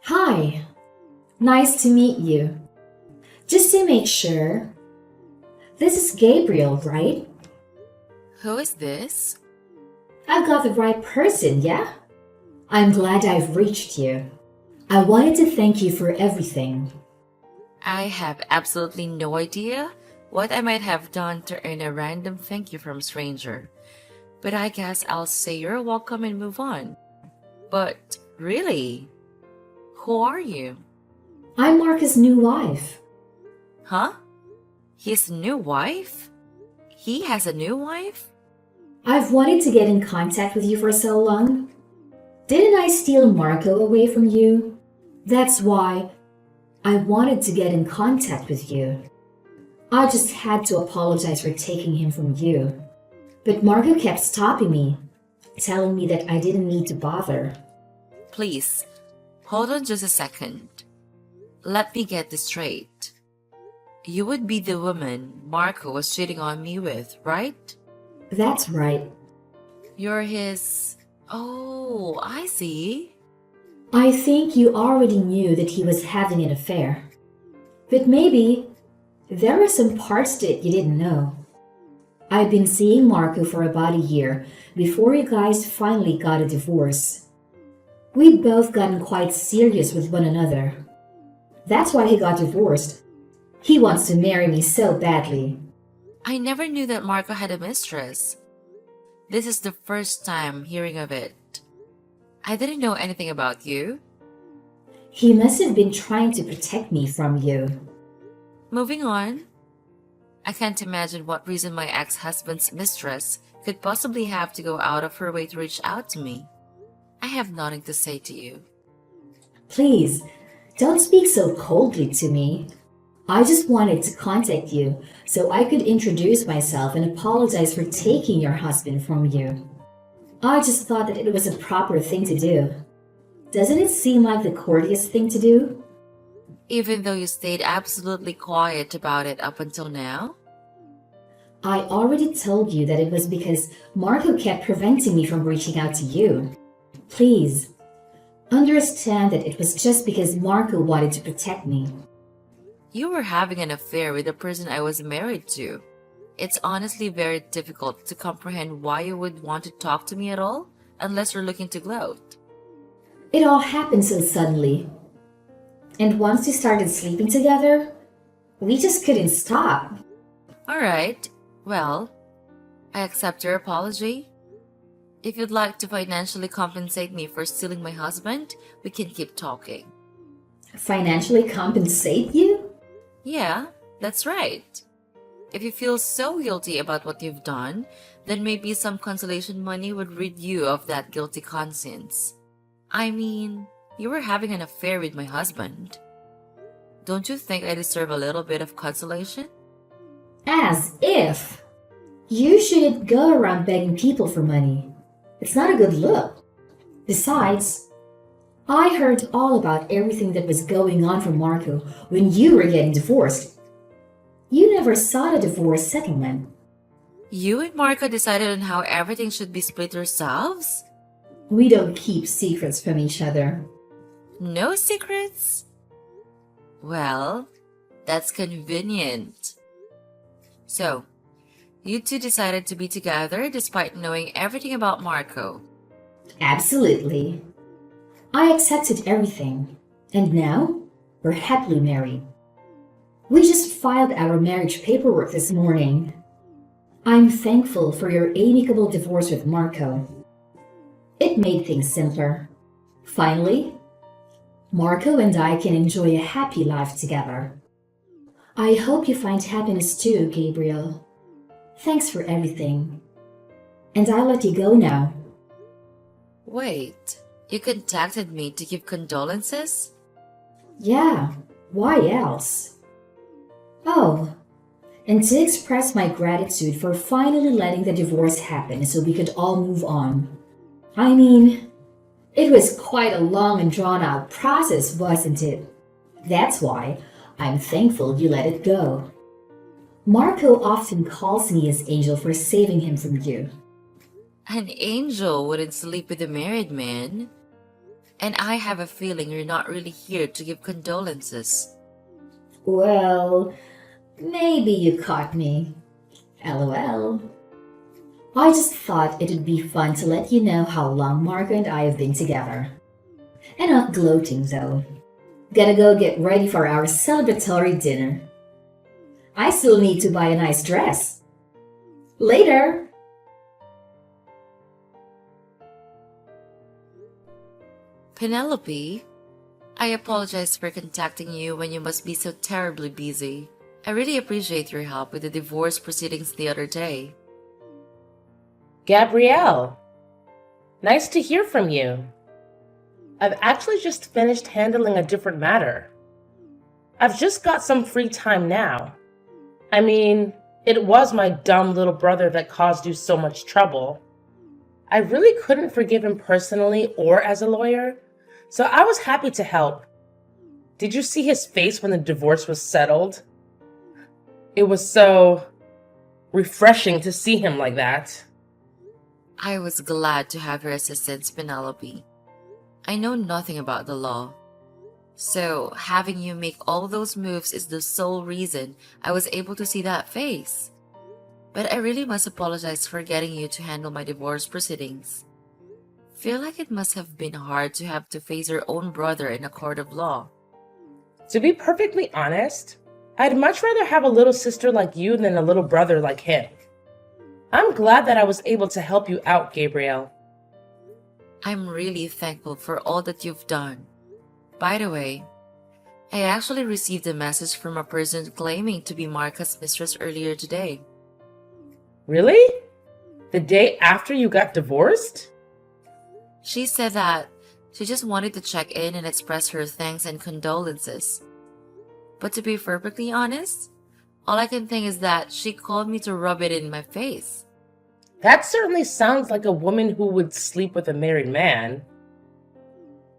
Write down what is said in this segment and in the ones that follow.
Hi, nice to meet you. Just to make sure, this is Gabriel, right? Who is this? I've got the right person, yeah? I'm glad I've reached you. I wanted to thank you for everything. I have absolutely no idea what I might have done to earn a random thank you from a stranger. But I guess I'll say you're welcome and move on. But really, who are you? I'm Marcus' new wife. Huh? His new wife? He has a new wife? I've wanted to get in contact with you for so long. Didn't I steal Marco away from you? That's why I wanted to get in contact with you. I just had to apologize for taking him from you. But Marco kept stopping me, telling me that I didn't need to bother. Please, hold on just a second. Let me get this straight. You would be the woman Marco was cheating on me with, right? That's right. You're his. Oh, I see. I think you already knew that he was having an affair. But maybe there were some parts that you didn't know. I've been seeing Marco for about a year before you guys finally got a divorce. We'd both gotten quite serious with one another. That's why he got divorced. He wants to marry me so badly. I never knew that Marco had a mistress. This is the first time hearing of it. I didn't know anything about you. He must have been trying to protect me from you. Moving on. I can't imagine what reason my ex-husband's mistress could possibly have to go out of her way to reach out to me. I have nothing to say to you. Please, don't speak so coldly to me. I just wanted to contact you so I could introduce myself and apologize for taking your husband from you. I just thought that it was a proper thing to do. Doesn't it seem like the courteous thing to do? Even though you stayed absolutely quiet about it up until now? I already told you that it was because Marco kept preventing me from reaching out to you. Please, understand that it was just because Marco wanted to protect me. You were having an affair with the person I was married to. It's honestly very difficult to comprehend why you would want to talk to me at all, unless you're looking to gloat. It all happened so suddenly. And once we started sleeping together, we just couldn't stop. Alright, well, I accept your apology. If you'd like to financially compensate me for stealing my husband, we can keep talking. Financially compensate you? Yeah, that's right. If you feel so guilty about what you've done, then maybe some consolation money would rid you of that guilty conscience. I mean, you were having an affair with my husband. Don't you think I deserve a little bit of consolation? As if. You shouldn't go around begging people for money. It's not a good look. Besides, I heard all about everything that was going on from Marco when you were getting divorced. You never sought a divorce settlement. You and Marco decided on how everything should be split yourselves? We don't keep secrets from each other. No secrets? Well, that's convenient. So, you two decided to be together despite knowing everything about Marco. Absolutely. I accepted everything. And now, we're happily married. We just filed our marriage paperwork this morning. I'm thankful for your amicable divorce with Marco. It made things simpler. Finally, Marco and I can enjoy a happy life together. I hope you find happiness too, Gabriel. Thanks for everything. And I'll let you go now. Wait, you contacted me to give condolences? Yeah, why else? Oh, and to express my gratitude for finally letting the divorce happen so we could all move on. I mean, it was quite a long and drawn out process, wasn't it? That's why I'm thankful you let it go. Marco often calls me his angel for saving him from you. An angel wouldn't sleep with a married man. And I have a feeling you're not really here to give condolences. Well, maybe you caught me. LOL. I just thought it would be fun to let you know how long Marco and I have been together. Enough gloating though. Gotta go get ready for our celebratory dinner. I still need to buy a nice dress. Later! Penelope, I apologize for contacting you when you must be so terribly busy. I really appreciate your help with the divorce proceedings the other day. Gabrielle, nice to hear from you. I've actually just finished handling a different matter. I've just got some free time now. I mean, it was my dumb little brother that caused you so much trouble. I really couldn't forgive him personally or as a lawyer, so I was happy to help. Did you see his face when the divorce was settled? It was so refreshing to see him like that. I was glad to have your assistance, Penelope. I know nothing about the law. So, having you make all those moves is the sole reason I was able to see that face. But I really must apologize for getting you to handle my divorce proceedings. Feel like it must have been hard to have to face your own brother in a court of law. To be perfectly honest, I'd much rather have a little sister like you than a little brother like him. I'm glad that I was able to help you out, Gabrielle. I'm really thankful for all that you've done. By the way, I actually received a message from a person claiming to be Marca's mistress earlier today. Really? The day after you got divorced? She said that she just wanted to check in and express her thanks and condolences. But to be perfectly honest, all I can think is that she called me to rub it in my face. That certainly sounds like a woman who would sleep with a married man.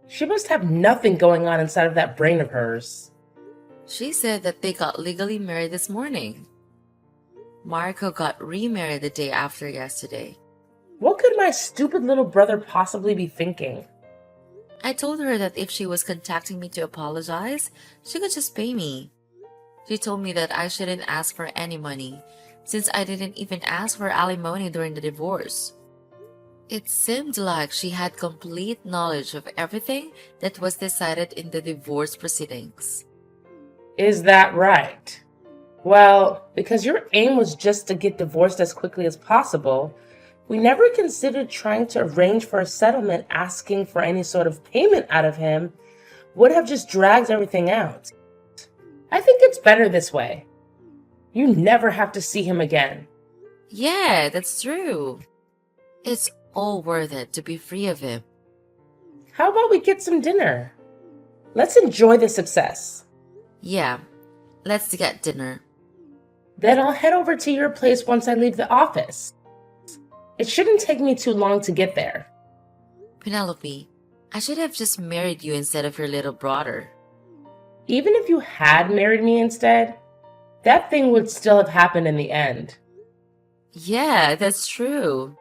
She must have nothing going on inside of that brain of hers. She said that they got legally married this morning. Marco got remarried the day after yesterday. What could my stupid little brother possibly be thinking? I told her that if she was contacting me to apologize, she could just pay me. She told me that I shouldn't ask for any money, since I didn't even ask for alimony during the divorce. It seemed like she had complete knowledge of everything that was decided in the divorce proceedings. Is that right? Well, because your aim was just to get divorced as quickly as possible, we never considered trying to arrange for a settlement. Asking for any sort of payment out of him would have just dragged everything out. I think it's better this way. You never have to see him again. Yeah, that's true. It's all worth it to be free of him. How about we get some dinner? Let's enjoy the success. Yeah, let's get dinner. Then I'll head over to your place once I leave the office. It shouldn't take me too long to get there. Penelope, I should have just married you instead of your little brother. Even if you had married me instead, that thing would still have happened in the end. Yeah, that's true.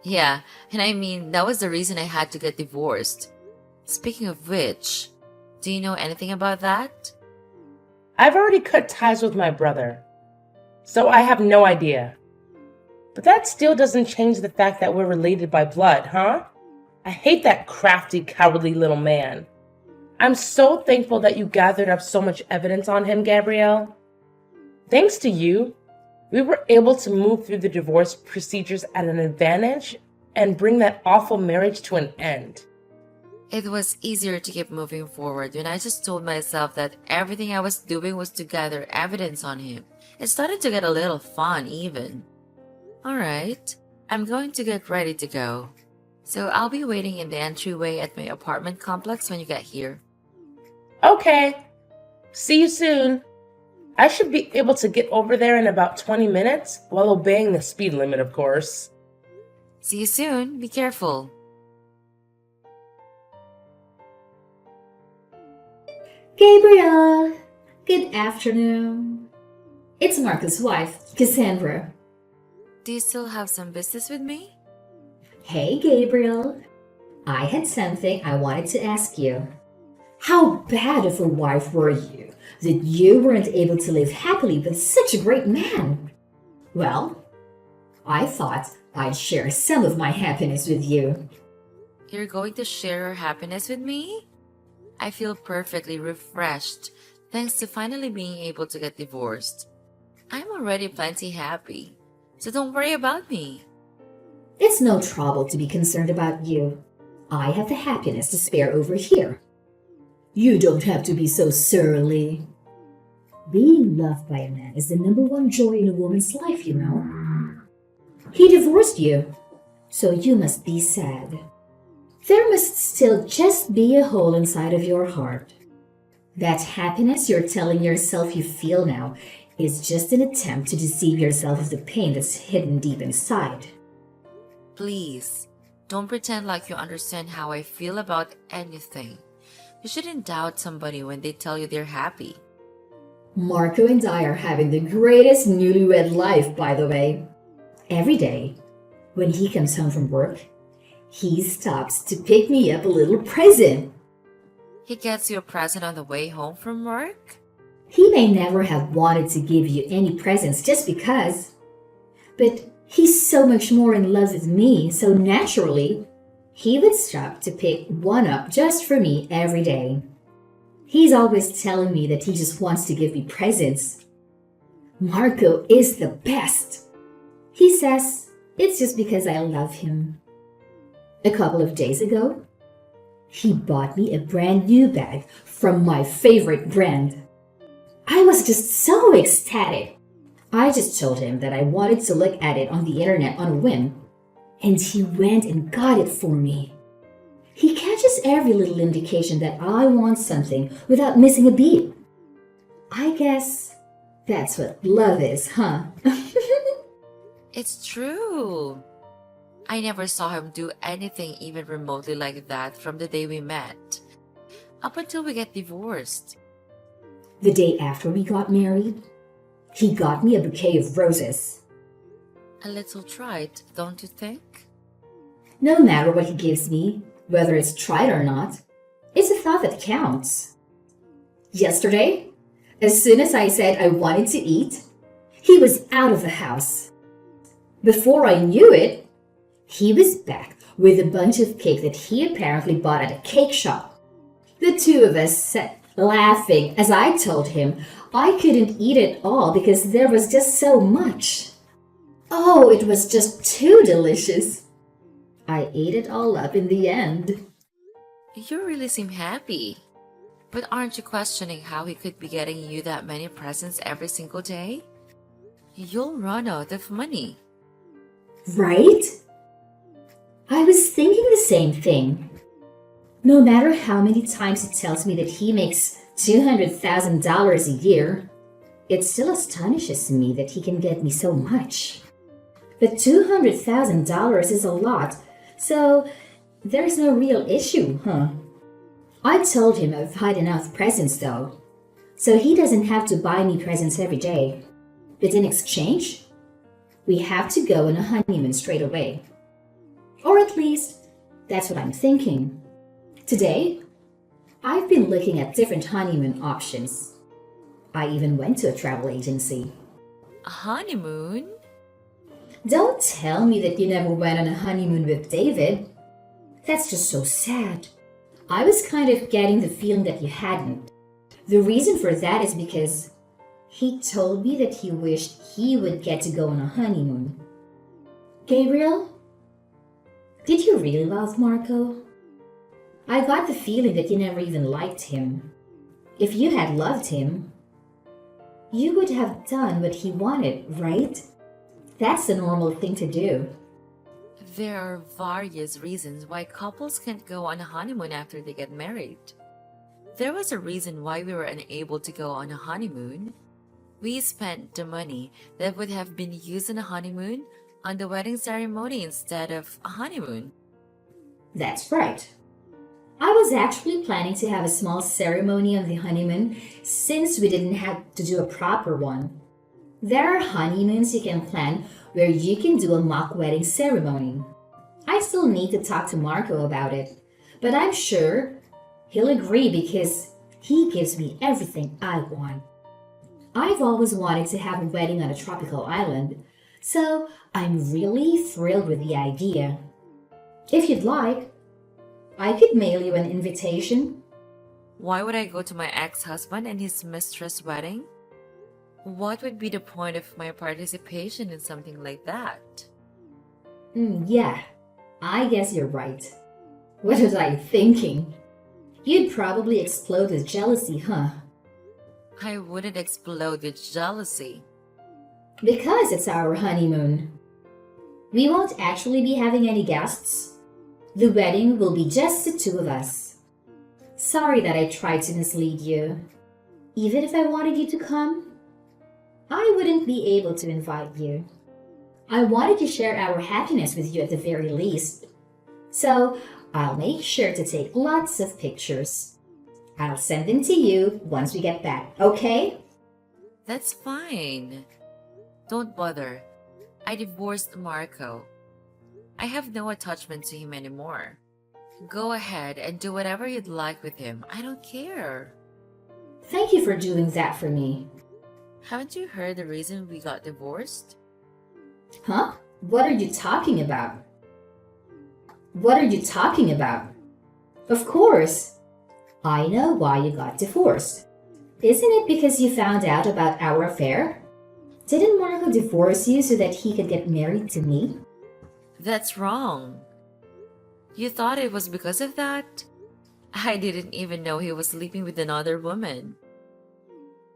Yeah, and I mean, that was the reason I had to get divorced. Speaking of which, do you know anything about that? I've already cut ties with my brother, so I have no idea. But that still doesn't change the fact that we're related by blood, huh? I hate that crafty, cowardly little man. I'm so thankful that you gathered up so much evidence on him, Gabrielle. Thanks to you, we were able to move through the divorce procedures at an advantage and bring that awful marriage to an end. It was easier to keep moving forward when I just told myself that everything I was doing was to gather evidence on him. It started to get a little fun even. Alright, I'm going to get ready to go. So I'll be waiting in the entryway at my apartment complex when you get here. Okay. See you soon. I should be able to get over there in about 20 minutes while obeying the speed limit, of course. See you soon. Be careful. Gabriel! Good afternoon. It's Marco's wife, Cassandra. Do you still have some business with me? Hey, Gabriel. I had something I wanted to ask you. How bad of a wife were you that you weren't able to live happily with such a great man? Well, I thought I'd share some of my happiness with you. You're going to share your happiness with me? I feel perfectly refreshed thanks to finally being able to get divorced. I'm already plenty happy, so don't worry about me. It's no trouble to be concerned about you. I have the happiness to spare over here. You don't have to be so surly. Being loved by a man is the number one joy in a woman's life, you know. He divorced you, so you must be sad. There must still just be a hole inside of your heart. That happiness you're telling yourself you feel now is just an attempt to deceive yourself of the pain that's hidden deep inside. Please, don't pretend like you understand how I feel about anything. You shouldn't doubt somebody when they tell you they're happy. Marco and I are having the greatest newlywed life, by the way. Every day, when he comes home from work, he stops to pick me up a little present. He gets you a present on the way home from work? He may never have wanted to give you any presents just because, but he's so much more in love with me, so naturally, he would stop to pick one up just for me every day. He's always telling me that he just wants to give me presents. Marco is the best. He says it's just because I love him. A couple of days ago, he bought me a brand new bag from my favorite brand. I was just so ecstatic. I just told him that I wanted to look at it on the internet on a whim, and he went and got it for me. He catches every little indication that I want something without missing a beat. I guess that's what love is, huh? It's true. I never saw him do anything even remotely like that from the day we met, up until we get divorced. The day after we got married, he got me a bouquet of roses. A little trite, don't you think? No matter what he gives me, whether it's tried or not, it's a thought that counts. Yesterday, as soon as I said I wanted to eat, he was out of the house. Before I knew it, he was back with a bunch of cake that he apparently bought at a cake shop. The two of us sat laughing as I told him I couldn't eat it all because there was just so much. Oh, it was just too delicious. I ate it all up in the end. You really seem happy. But aren't you questioning how he could be getting you that many presents every single day? You'll run out of money. Right? I was thinking the same thing. No matter how many times he tells me that he makes $200,000 a year, it still astonishes me that he can get me so much. But $200,000 is a lot, so there's no real issue, huh? I told him I've had enough presents though, so he doesn't have to buy me presents every day. But in exchange, we have to go on a honeymoon straight away. Or at least, that's what I'm thinking. Today, I've been looking at different honeymoon options. I even went to a travel agency. A honeymoon? Don't tell me that you never went on a honeymoon with David. That's just so sad. I was kind of getting the feeling that you hadn't. The reason for that is because he told me that he wished he would get to go on a honeymoon. Gabriel, did you really love Marco? I got the feeling that you never even liked him. If you had loved him, you would have done what he wanted, right? That's the normal thing to do. There are various reasons why couples can't go on a honeymoon after they get married. There was a reason why we were unable to go on a honeymoon. We spent the money that would have been used on a honeymoon on the wedding ceremony instead of a honeymoon. That's right. I was actually planning to have a small ceremony on the honeymoon since we didn't have to do a proper one. There are honeymoons you can plan where you can do a mock wedding ceremony. I still need to talk to Marco about it, but I'm sure he'll agree because he gives me everything I want. I've always wanted to have a wedding on a tropical island, so I'm really thrilled with the idea. If you'd like, I could mail you an invitation. Why would I go to my ex-husband and his mistress' wedding? What would be the point of my participation in something like that? Yeah, I guess you're right. What was I thinking? You'd probably explode with jealousy, huh? I wouldn't explode with jealousy. Because it's our honeymoon. We won't actually be having any guests. The wedding will be just the two of us. Sorry that I tried to mislead you. Even if I wanted you to come, I wouldn't be able to invite you. I wanted to share our happiness with you at the very least. So I'll make sure to take lots of pictures. I'll send them to you once we get back, okay? That's fine. Don't bother. I divorced Marco. I have no attachment to him anymore. Go ahead and do whatever you'd like with him. I don't care. Thank you for doing that for me. Haven't you heard the reason we got divorced? Huh? What are you talking about? What are you talking about? Of course. I know why you got divorced. Isn't it because you found out about our affair? Didn't Marco divorce you so that he could get married to me? That's wrong. You thought it was because of that? I didn't even know he was sleeping with another woman.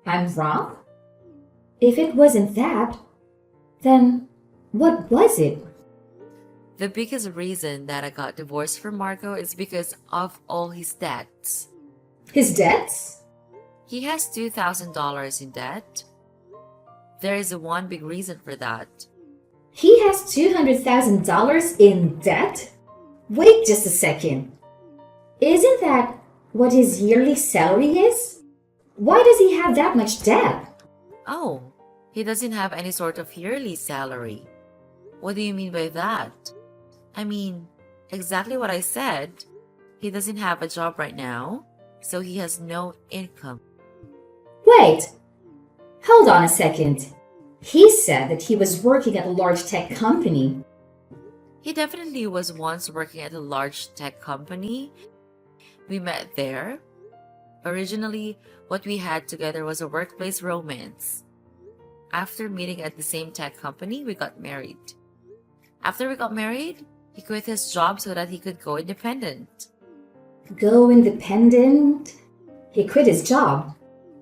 I'm wrong? If it wasn't that, then what was it? The biggest reason that I got divorced from Marco is because of all his debts. His debts? He has $2,000 in debt. There is one big reason for that. He has $200,000 in debt? Wait just a second. Isn't that what his yearly salary is? Why does he have that much debt? Oh, he doesn't have any sort of yearly salary. What do you mean by that? I mean, exactly what I said. He doesn't have a job right now, so he has no income. Wait, hold on a second. He said that he was working at a large tech company. He definitely was once working at a large tech company. We met there. Originally, what we had together was a workplace romance. After meeting at the same tech company, we got married. After we got married, he quit his job so that he could go independent. Go independent? He quit his job.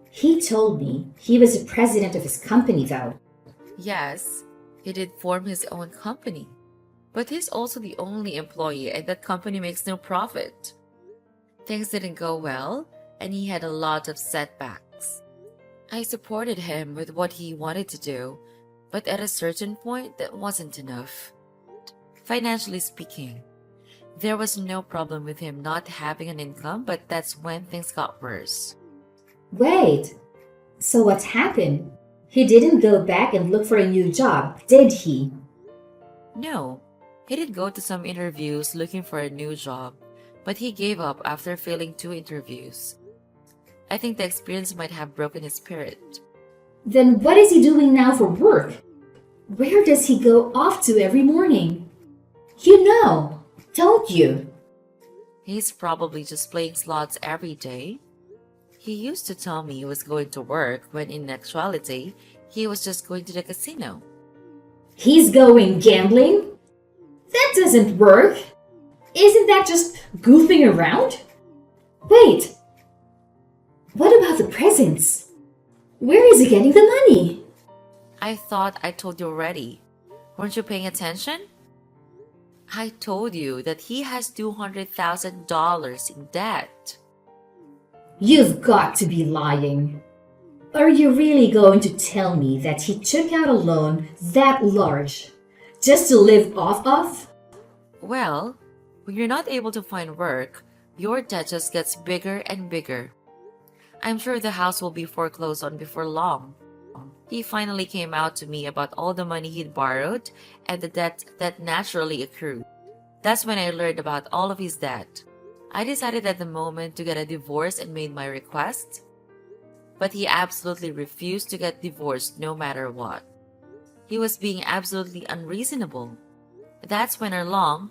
He told me he was the president of his company, though. Yes, he did form his own company. But he's also the only employee and that company makes no profit. Things didn't go well, and he had a lot of setbacks. I supported him with what he wanted to do, but at a certain point, that wasn't enough. Financially speaking, there was no problem with him not having an income, but that's when things got worse. Wait, so what happened? He didn't go back and look for a new job, did he? No, he did go to some interviews looking for a new job, but he gave up after failing 2 interviews. I think the experience might have broken his spirit. Then what is he doing now for work? Where does he go off to every morning? You know, don't you? He's probably just playing slots every day. He used to tell me he was going to work when in actuality, he was just going to the casino. He's going gambling? That doesn't work. Isn't that just goofing around? Wait, what about the presents? Where is he getting the money? I thought I told you already. Weren't you paying attention? I told you that he has $200,000 in debt. You've got to be lying. Are you really going to tell me that he took out a loan that large just to live off of? Well, when you're not able to find work, your debt just gets bigger and bigger. I'm sure the house will be foreclosed on before long. He finally came out to me about all the money he'd borrowed and the debt that naturally accrued. That's when I learned about all of his debt. I decided at the moment to get a divorce and made my request, but he absolutely refused to get divorced no matter what. He was being absolutely unreasonable. That's when our long,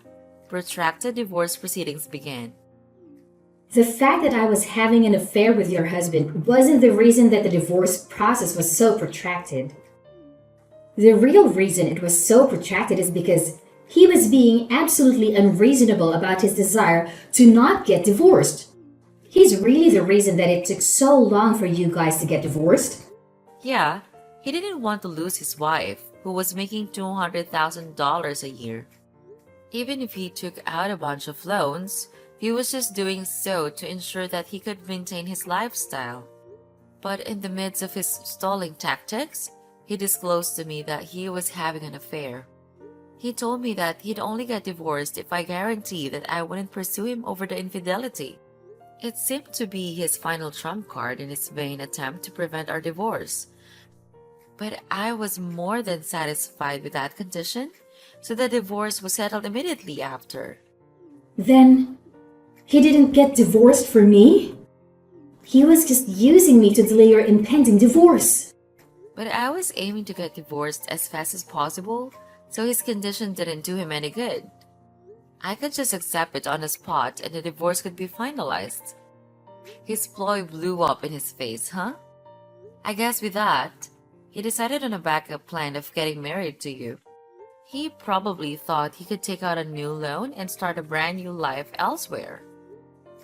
protracted divorce proceedings began. The fact that I was having an affair with your husband wasn't the reason that the divorce process was so protracted. The real reason it was so protracted is because he was being absolutely unreasonable about his desire to not get divorced. He's really the reason that it took so long for you guys to get divorced. Yeah, he didn't want to lose his wife, who was making $200,000 a year. Even if he took out a bunch of loans, he was just doing so to ensure that he could maintain his lifestyle. But in the midst of his stalling tactics, he disclosed to me that he was having an affair. He told me that he'd only get divorced if I guaranteed that I wouldn't pursue him over the infidelity. It seemed to be his final trump card in his vain attempt to prevent our divorce. But I was more than satisfied with that condition, so the divorce was settled immediately after. Then, he didn't get divorced for me? He was just using me to delay your impending divorce. But I was aiming to get divorced as fast as possible, so his condition didn't do him any good. I could just accept it on the spot and the divorce could be finalized. His ploy blew up in his face, huh? I guess with that, he decided on a backup plan of getting married to you. He probably thought he could take out a new loan and start a brand new life elsewhere.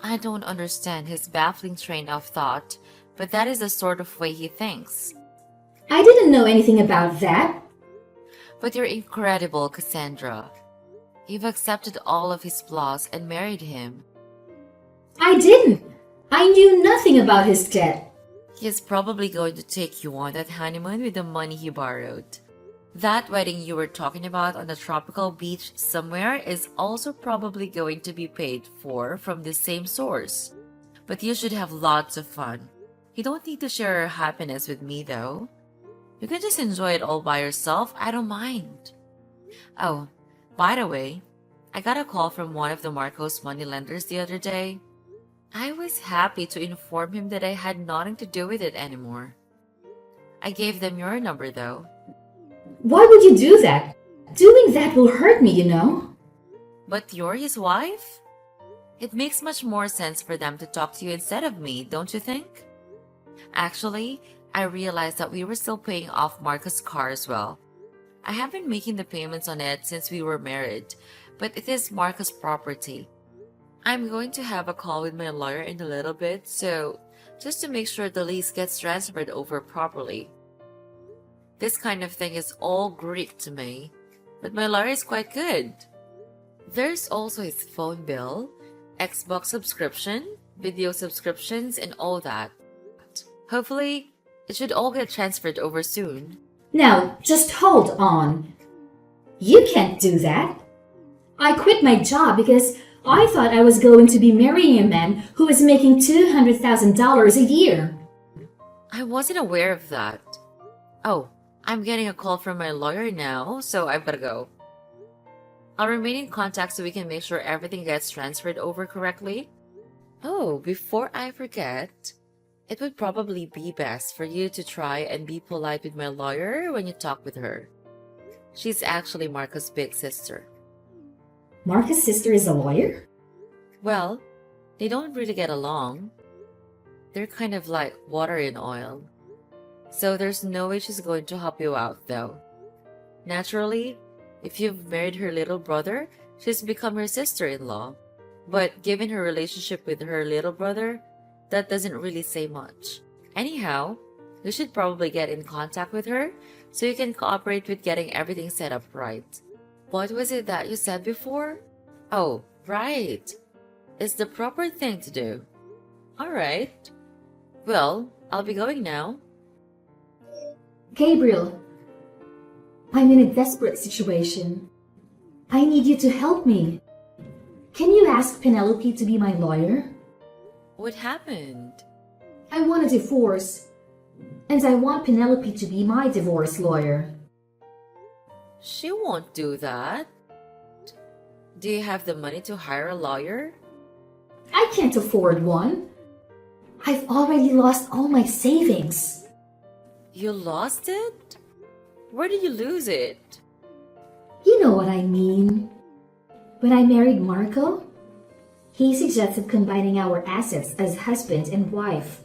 I don't understand his baffling train of thought, but that is the sort of way he thinks. I didn't know anything about that. But you're incredible, Cassandra. You've accepted all of his flaws and married him. I didn't. I knew nothing about his debt. He is probably going to take you on that honeymoon with the money he borrowed. That wedding you were talking about on the tropical beach somewhere is also probably going to be paid for from the same source. But you should have lots of fun. You don't need to share your happiness with me, though. You can just enjoy it all by yourself. I don't mind. Oh, by the way, I got a call from one of the Marcos moneylenders the other day. I was happy to inform him that I had nothing to do with it anymore. I gave them your number, though. Why would you do that? Doing that will hurt me, you know. But you're his wife? It makes much more sense for them to talk to you instead of me, don't you think? Actually, I realized that we were still paying off Marcos' car as well. I have been making the payments on it since we were married, but it is Marcos' property. I'm going to have a call with my lawyer in a little bit, so just to make sure the lease gets transferred over properly. This kind of thing is all Greek to me, but my lawyer is quite good. There's also his phone bill, Xbox subscription, video subscriptions, and all that. Hopefully, it should all get transferred over soon. Now, just hold on. You can't do that. I quit my job because I thought I was going to be marrying a man who was making $200,000 a year. I wasn't aware of that. Oh, I'm getting a call from my lawyer now, so I've gotta go. I'll remain in contact so we can make sure everything gets transferred over correctly. Oh, before I forget, it would probably be best for you to try and be polite with my lawyer when you talk with her. She's actually Marcos' big sister. Marcus' sister is a lawyer? Well, they don't really get along. They're kind of like water and oil. So there's no way she's going to help you out, though. Naturally, if you've married her little brother, she's become her sister-in-law. But given her relationship with her little brother, that doesn't really say much. Anyhow, you should probably get in contact with her so you can cooperate with getting everything set up right. What was it that you said before? Oh, right. It's the proper thing to do. Alright. Well, I'll be going now. Gabriel, I'm in a desperate situation. I need you to help me. Can you ask Penelope to be my lawyer? What happened? I want a divorce, and I want Penelope to be my divorce lawyer. She won't do that. Do you have the money to hire a lawyer? I can't afford one. I've already lost all my savings. You lost it? Where did you lose it? You know what I mean. When I married Marco, he suggested combining our assets as husband and wife.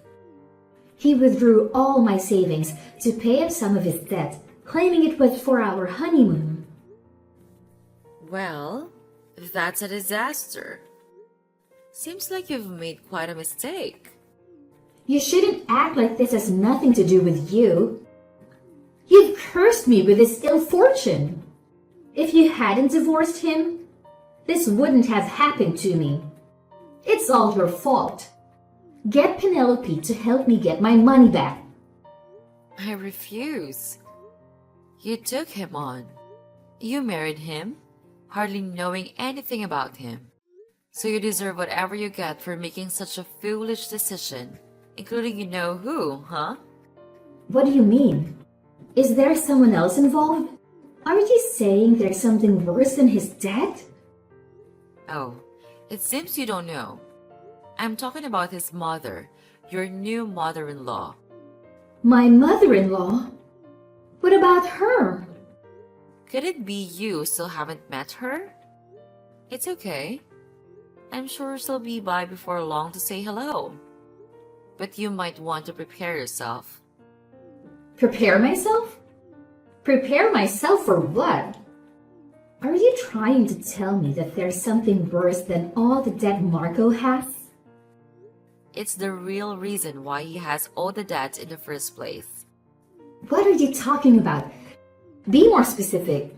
He withdrew all my savings to pay up some of his debt, claiming it was for our honeymoon. Well, that's a disaster. Seems like you've made quite a mistake. You shouldn't act like this has nothing to do with you. You've cursed me with this ill fortune. If you hadn't divorced him, this wouldn't have happened to me. It's all your fault. Get Penelope to help me get my money back. I refuse. You took him on. You married him, hardly knowing anything about him. So you deserve whatever you get for making such a foolish decision, including you know who, huh? What do you mean? Is there someone else involved? Are you saying there's something worse than his debt? Oh, it seems you don't know. I'm talking about his mother, your new mother-in-law. My mother-in-law? What about her? Could it be you still haven't met her? It's okay. I'm sure she'll be by before long to say hello. But you might want to prepare yourself. Prepare myself? Prepare myself for what? Are you trying to tell me that there's something worse than all the debt Marco has? It's the real reason why he has all the debt in the first place. What are you talking about? Be more specific.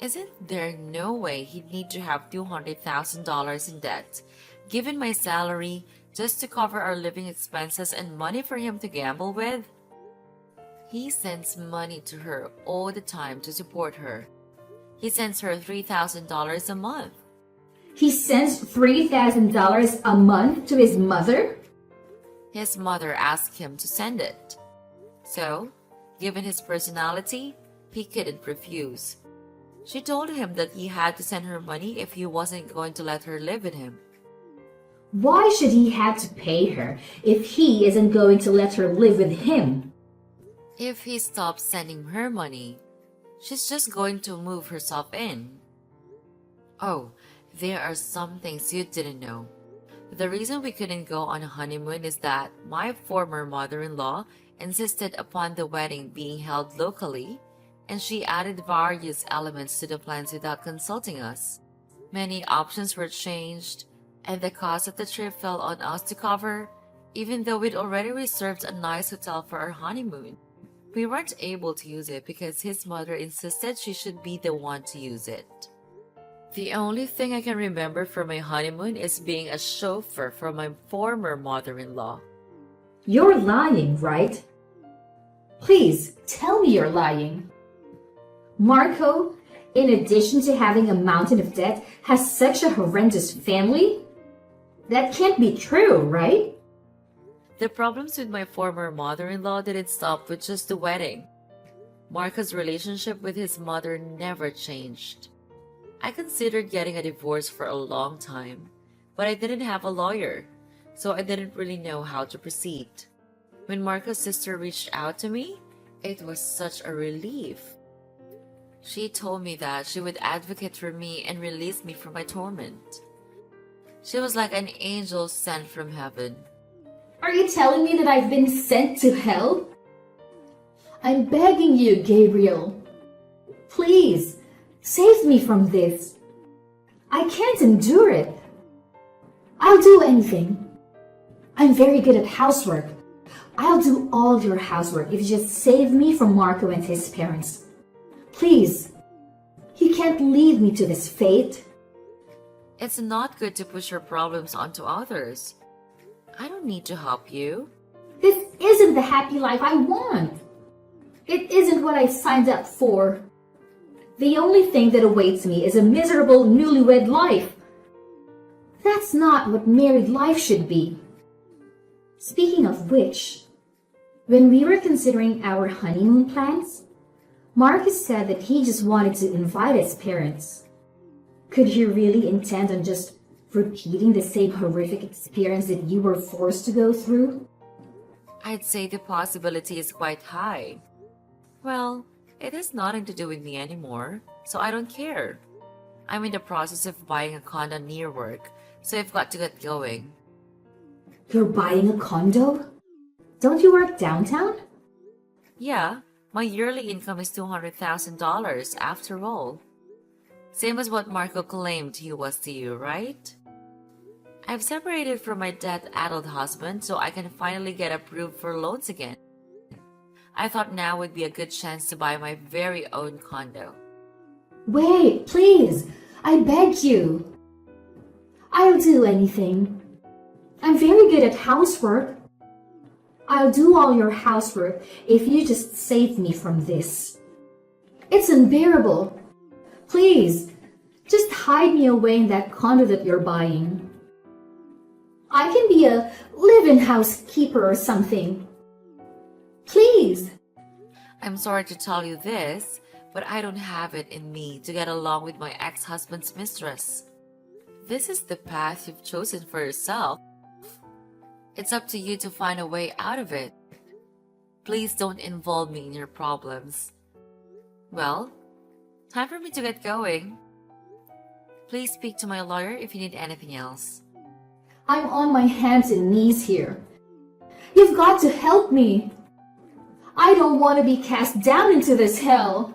Isn't there no way he'd need to have $200,000 in debt, given my salary, just to cover our living expenses and money for him to gamble with? He sends money to her all the time to support her. He sends her $3,000 a month. He sends $3,000 a month to his mother? His mother asked him to send it. So, given his personality, he couldn't refuse. She told him that he had to send her money if he wasn't going to let her live with him. Why should he have to pay her if he isn't going to let her live with him? If he stops sending her money, she's just going to move herself in. Oh, there are some things you didn't know. The reason we couldn't go on a honeymoon is that my former mother-in-law insisted upon the wedding being held locally, and she added various elements to the plans without consulting us. Many options were changed, and the cost of the trip fell on us to cover, even though we'd already reserved a nice hotel for our honeymoon. We weren't able to use it because his mother insisted she should be the one to use it. The only thing I can remember from my honeymoon is being a chauffeur for my former mother-in-law. You're lying, right? Please, tell me you're lying. Marco, in addition to having a mountain of debt, has such a horrendous family? That can't be true, right? The problems with my former mother-in-law didn't stop with just the wedding. Marco's relationship with his mother never changed. I considered getting a divorce for a long time, but I didn't have a lawyer, so I didn't really know how to proceed. When Marco's sister reached out to me, it was such a relief. She told me that she would advocate for me and release me from my torment. She was like an angel sent from heaven. Are you telling me that I've been sent to hell? I'm begging you, Gabriel. Please, save me from this. I can't endure it. I'll do anything. I'm very good at housework. I'll do all your housework if you just save me from Marco and his parents. Please, you can't leave me to this fate. It's not good to push your problems onto others. I don't need to help you. This isn't the happy life I want. It isn't what I signed up for. The only thing that awaits me is a miserable newlywed life. That's not what married life should be. Speaking of which, when we were considering our honeymoon plans, Marcus said that he just wanted to invite his parents. Could you really intend on just repeating the same horrific experience that you were forced to go through? I'd say the possibility is quite high. Well, it has nothing to do with me anymore, so I don't care. I'm in the process of buying a condo near work, so I've got to get going. You're buying a condo? Don't you work downtown? Yeah, my yearly income is $200,000 after all. Same as what Marco claimed he was to you, right? I've separated from my dead adult husband so I can finally get approved for loans again. I thought now would be a good chance to buy my very own condo. Wait, please! I beg you! I'll do anything. I'm very good at housework. I'll do all your housework if you just save me from this. It's unbearable. Please, just hide me away in that condo that you're buying. I can be a live-in housekeeper or something. Please. I'm sorry to tell you this, but I don't have it in me to get along with my ex-husband's mistress. This is the path you've chosen for yourself. It's up to you to find a way out of it. Please don't involve me in your problems. Well, time for me to get going. Please speak to my lawyer if you need anything else. I'm on my hands and knees here. You've got to help me. I don't want to be cast down into this hell.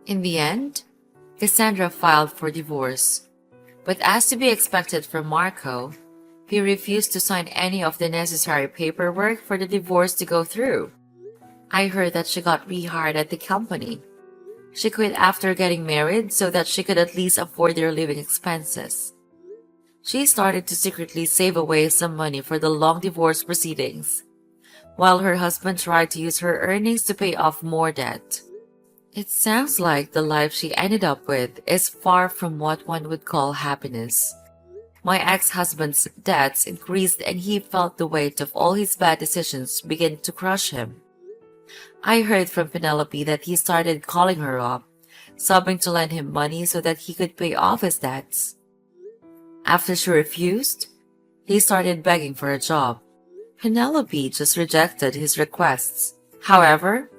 In the end, Cassandra filed for divorce. But as to be expected from Marco, he refused to sign any of the necessary paperwork for the divorce to go through. I heard that she got rehired at the company. She quit after getting married so that she could at least afford their living expenses. She started to secretly save away some money for the long divorce proceedings, while her husband tried to use her earnings to pay off more debt. It sounds like the life she ended up with is far from what one would call happiness. My ex-husband's debts increased and he felt the weight of all his bad decisions begin to crush him. I heard from Penelope that he started calling her up, sobbing to lend him money so that he could pay off his debts. After she refused, he started begging for a job. Penelope just rejected his requests. However,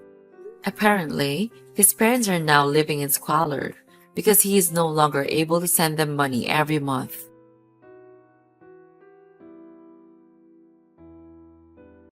apparently, his parents are now living in squalor because he is no longer able to send them money every month.